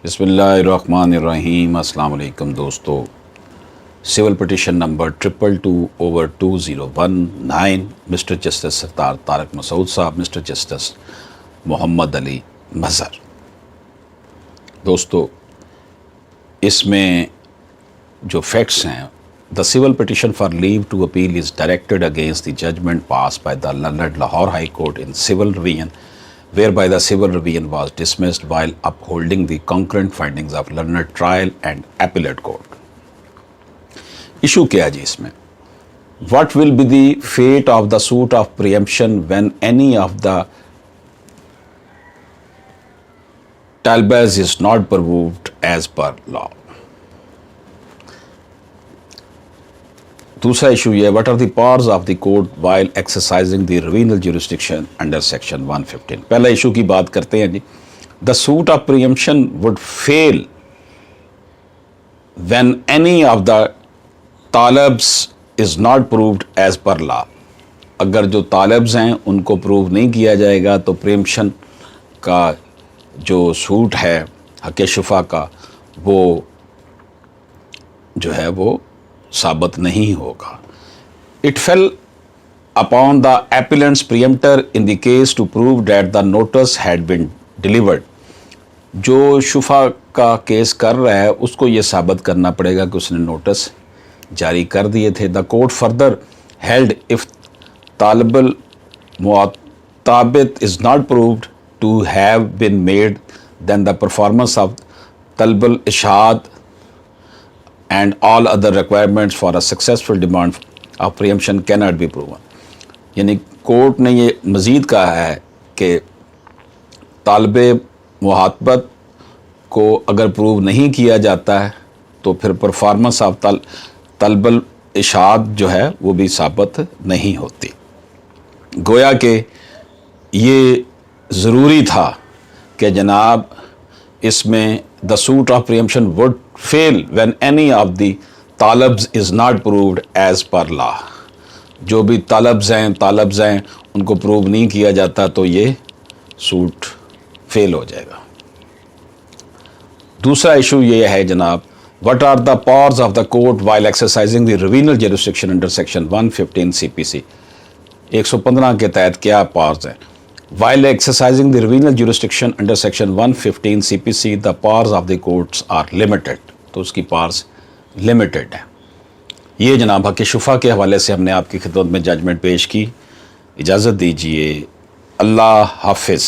बिस्मिल्लाहिर्रहमानिर्रहीम। अस्सलाम वालेकुम दोस्तों। Civil petition number 222/2019 mister justice Sardar Tariq Masood sahab, mister justice Mohammad Ali Mazhar. दोस्तों, इसमें जो फैक्ट्स हैं, the civil petition for leave to appeal is directed against the judgment passed by the learned Lahore high court in civil revision whereby the civil revision was dismissed while upholding the concurrent findings of learned trial and appellate court. Issue क्या है जी इसमें? What will be the fate of the suit of preemption when any of the talbas is not proved as per law? दूसरा issue ये, what are the powers of the court while exercising the revisional jurisdiction under section 115। पहला issue की बात करते हैं जी। The suit of preemption would fail when any of the तालब्स is not proved as per law. अगर जो तालब्स हैं उनको प्रूव नहीं किया जाएगा तो प्रीएम्पशन का जो सूट है हक़ शुफा का, वो जो है वो साबित नहीं होगा। It fail upon the appellant's preemptor in the case to prove that the notice had been delivered। जो शुफा का केस कर रहा है उसको ये साबित करना पड़ेगा कि उसने नोटिस जारी कर दिए थे। The court further held if तालिबुल मुताबित is not proved to have been made then the performance of तलबुल इशाद and all other requirements for a successful demand of preemption cannot be proven। यानी कोर्ट ने ये मज़ीद कहा है कि तालिबे मुहातबत को अगर प्रूव नहीं किया जाता है तो फिर परफॉर्मेंस ऑफ तलबुल इशाद जो है वो भी साबित नहीं होती। गोया कि ये ज़रूरी था कि जनाब इसमें the suit of preemption would fail when any of the तालब्स is not proved as per law. जो भी तालब्स हैं उनको प्रूव नहीं किया जाता तो ये सूट फेल हो जाएगा। दूसरा इशू ये है जनाब, what are the powers of the court while exercising the revisional jurisdiction under section 115 CPC। 115 के तहत क्या पावर्स हैं? While exercising the revenal jurisdiction under section 115 CPC, the powers of the courts are limited। तो उसकी powers limited है। ये जनाब हक़ शुफा के हवाले से हमने आपकी खिदमत में जजमेंट पेश की। इजाज़त दीजिए। अल्लाह हाफिज़।